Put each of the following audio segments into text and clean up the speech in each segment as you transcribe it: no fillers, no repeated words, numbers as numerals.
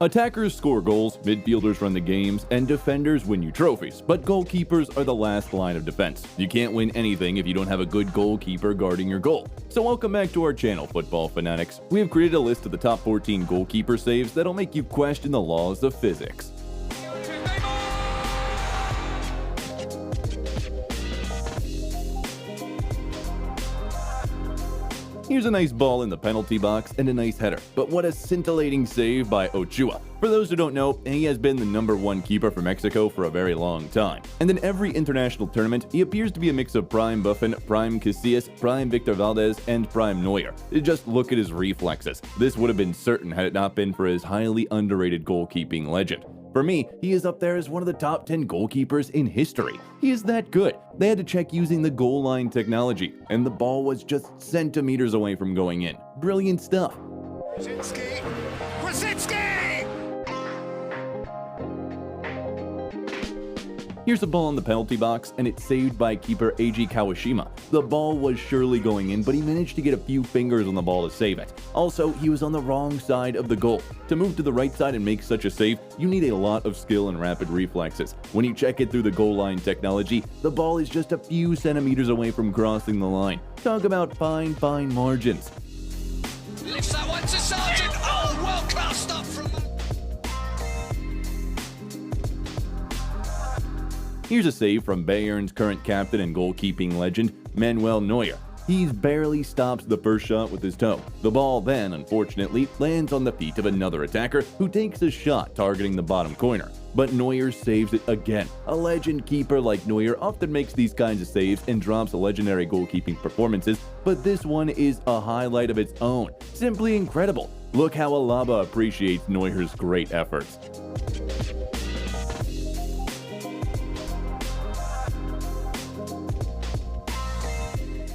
Attackers score goals, midfielders run the games, and defenders win you trophies, but goalkeepers are the last line of defense. You can't win anything if you don't have a good goalkeeper guarding your goal. So welcome back to our channel, football fanatics. We have created a list of the top 14 goalkeeper saves that'll make you question the laws of physics. Here's a nice ball in the penalty box and a nice header, but what a scintillating save by Ochoa. For those who don't know, he has been the #1 keeper for Mexico for a very long time. And in every international tournament, he appears to be a mix of prime Buffon, prime Casillas, prime Victor Valdez, and prime Neuer. Just look at his reflexes. This would have been certain had it not been for his highly underrated goalkeeping legend. For me, he is up there as one of the top 10 goalkeepers in history. He is that good. They had to check using the goal line technology, and the ball was just centimeters away from going in. Brilliant stuff. Here's a ball in the penalty box, and it's saved by keeper Eiji Kawashima. The ball was surely going in, but he managed to get a few fingers on the ball to save it. Also, he was on the wrong side of the goal. To move to the right side and make such a save, you need a lot of skill and rapid reflexes. When you check it through the goal line technology, the ball is just a few centimeters away from crossing the line. Talk about fine margins. Lifts that one to Sargent. Oh, world-class stuff from... Here's a save from Bayern's current captain and goalkeeping legend, Manuel Neuer. He barely stops the first shot with his toe. The ball then, unfortunately, lands on the feet of another attacker who takes a shot targeting the bottom corner. But Neuer saves it again. A legend keeper like Neuer often makes these kinds of saves and drops legendary goalkeeping performances, but this one is a highlight of its own. Simply incredible. Look how Alaba appreciates Neuer's great efforts.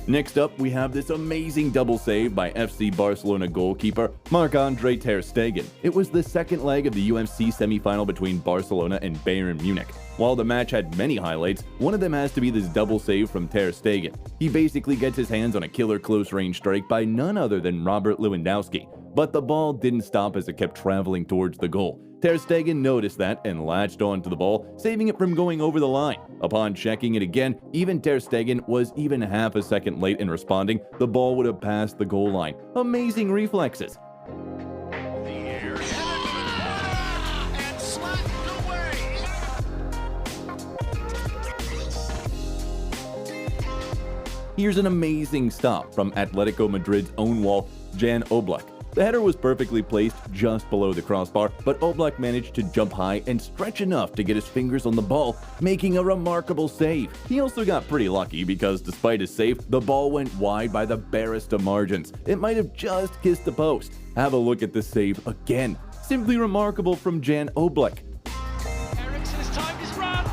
Next up, we have this amazing double save by FC Barcelona goalkeeper Marc-Andre ter Stegen. It was the second leg of the UFC semifinal between Barcelona and Bayern Munich. While the match had many highlights, one of them has to be this double save from ter Stegen. He basically gets his hands on a killer close-range strike by none other than Robert Lewandowski. But the ball didn't stop as it kept traveling towards the goal. Ter Stegen noticed that and latched onto the ball, saving it from going over the line. Upon checking it again, even Ter Stegen was even half a second late in responding. The ball would have passed the goal line. Amazing reflexes. Here's an amazing stop from Atletico Madrid's own wall, Jan Oblak. The header was perfectly placed just below the crossbar, but Oblak managed to jump high and stretch enough to get his fingers on the ball, making a remarkable save. He also got pretty lucky because despite his save, the ball went wide by the barest of margins. It might have just kissed the post. Have a look at the save again. Simply remarkable from Jan Oblak. Eriksson has timed his run.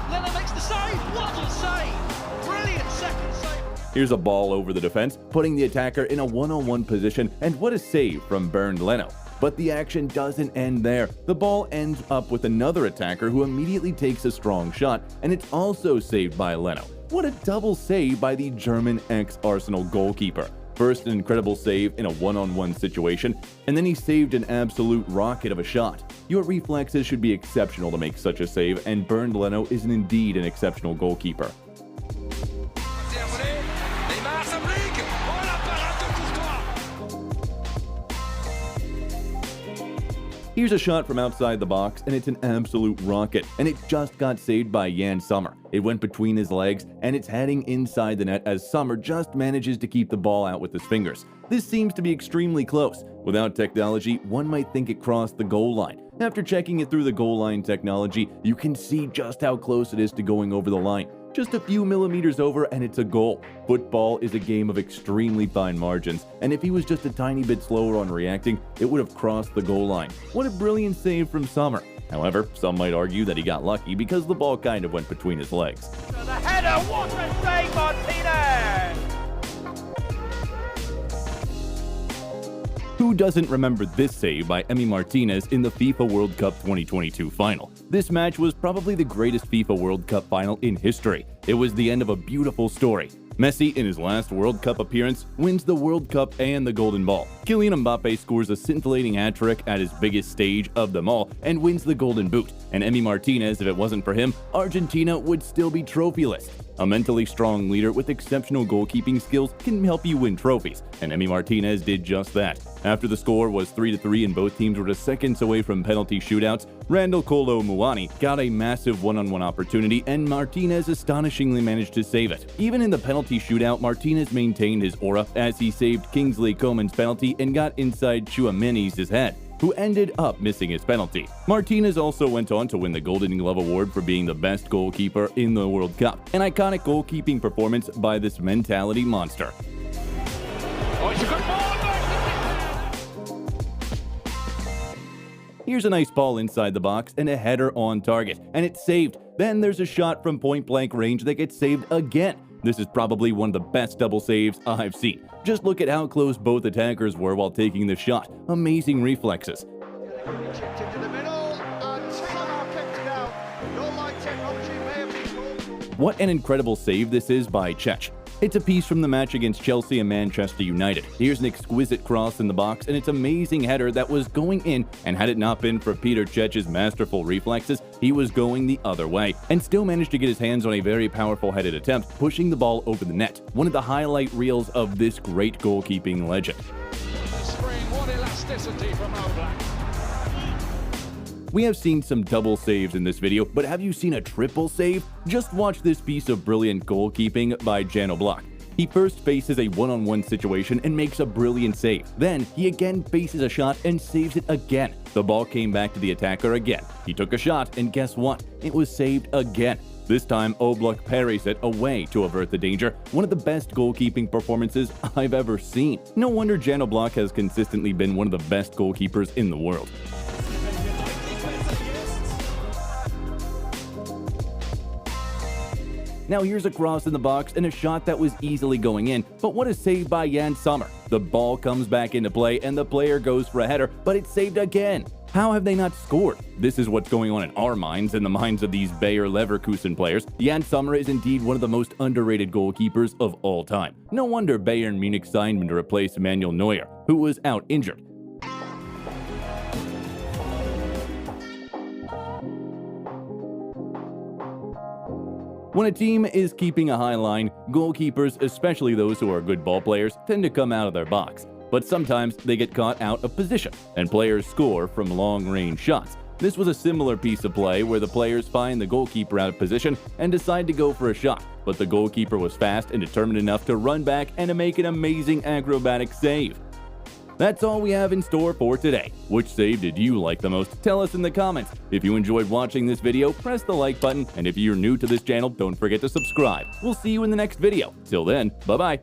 Leno makes the save. What a save! Brilliant second save. Here's a ball over the defense, putting the attacker in a one-on-one position, and what a save from Bernd Leno. But the action doesn't end there. The ball ends up with another attacker who immediately takes a strong shot, and it's also saved by Leno. What a double save by the German ex-Arsenal goalkeeper. First, an incredible save in a one-on-one situation, and then he saved an absolute rocket of a shot. Your reflexes should be exceptional to make such a save, and Bernd Leno is indeed an exceptional goalkeeper. Here's a shot from outside the box, and it's an absolute rocket, and it just got saved by Jan Sommer. It went between his legs, and it's heading inside the net as Sommer just manages to keep the ball out with his fingers. This seems to be extremely close. Without technology, one might think it crossed the goal line. After checking it through the goal line technology, you can see just how close it is to going over the line. Just a few millimeters over and it's a goal. Football is a game of extremely fine margins, and if he was just a tiny bit slower on reacting, it would have crossed the goal line. What a brilliant save from Sommer. However, some might argue that he got lucky because the ball kind of went between his legs. The header, what a save, Martinez! Who doesn't remember this save by Emi Martinez in the FIFA World Cup 2022 final? This match was probably the greatest FIFA World Cup final in history. It was the end of a beautiful story. Messi, in his last World Cup appearance, wins the World Cup and the Golden Ball. Kylian Mbappe scores a scintillating hat-trick at his biggest stage of them all and wins the Golden Boot. And Emi Martinez, if it wasn't for him, Argentina would still be trophyless. A mentally strong leader with exceptional goalkeeping skills can help you win trophies, and Emi Martinez did just that. After the score was 3-3 and both teams were just seconds away from penalty shootouts, Randall Kolo Muani got a massive one-on-one opportunity and Martinez astonishingly managed to save it. Even in the penalty shootout, Martinez maintained his aura as he saved Kingsley Coman's penalty and got inside Tchouaméni's head, who ended up missing his penalty. Martinez also went on to win the Golden Glove Award for being the best goalkeeper in the World Cup, an iconic goalkeeping performance by this mentality monster. Oh, it's a good ball! Here's a nice ball inside the box and a header on target, and it's saved. Then there's a shot from point-blank range that gets saved again. This is probably one of the best double saves I've seen. Just look at how close both attackers were while taking the shot. Amazing reflexes. Chipped into the middle and somehow kept it out. Goal-line technology may have been called. What an incredible save this is by Cech. It's a piece from the match against Chelsea and Manchester United. Here's an exquisite cross in the box and its amazing header that was going in, and had it not been for Peter Cech's masterful reflexes, he was going the other way and still managed to get his hands on a very powerful headed attempt, pushing the ball over the net. One of the highlight reels of this great goalkeeping legend. Spring, what elasticity from Oblak. We have seen some double saves in this video, but have you seen a triple save? Just watch this piece of brilliant goalkeeping by Jan Oblak. He first faces a one-on-one situation and makes a brilliant save. Then he again faces a shot and saves it again. The ball came back to the attacker again. He took a shot and guess what? It was saved again. This time Oblak parries it away to avert the danger. One of the best goalkeeping performances I've ever seen. No wonder Jan Oblak has consistently been one of the best goalkeepers in the world. Now here's a cross in the box and a shot that was easily going in, but what a save by Jan Sommer. The ball comes back into play and the player goes for a header, but it's saved again. How have they not scored? This is what's going on in our minds and the minds of these Bayer Leverkusen players. Jan Sommer is indeed one of the most underrated goalkeepers of all time. No wonder Bayern Munich signed him to replace Manuel Neuer, who was out injured. When a team is keeping a high line, goalkeepers, especially those who are good ball players, tend to come out of their box. But sometimes they get caught out of position, and players score from long-range shots. This was a similar piece of play where the players find the goalkeeper out of position and decide to go for a shot, but the goalkeeper was fast and determined enough to run back and to make an amazing acrobatic save. That's all we have in store for today. Which save did you like the most? Tell us in the comments. If you enjoyed watching this video, press the like button, and if you're new to this channel, don't forget to subscribe. We'll see you in the next video. Till then, bye-bye.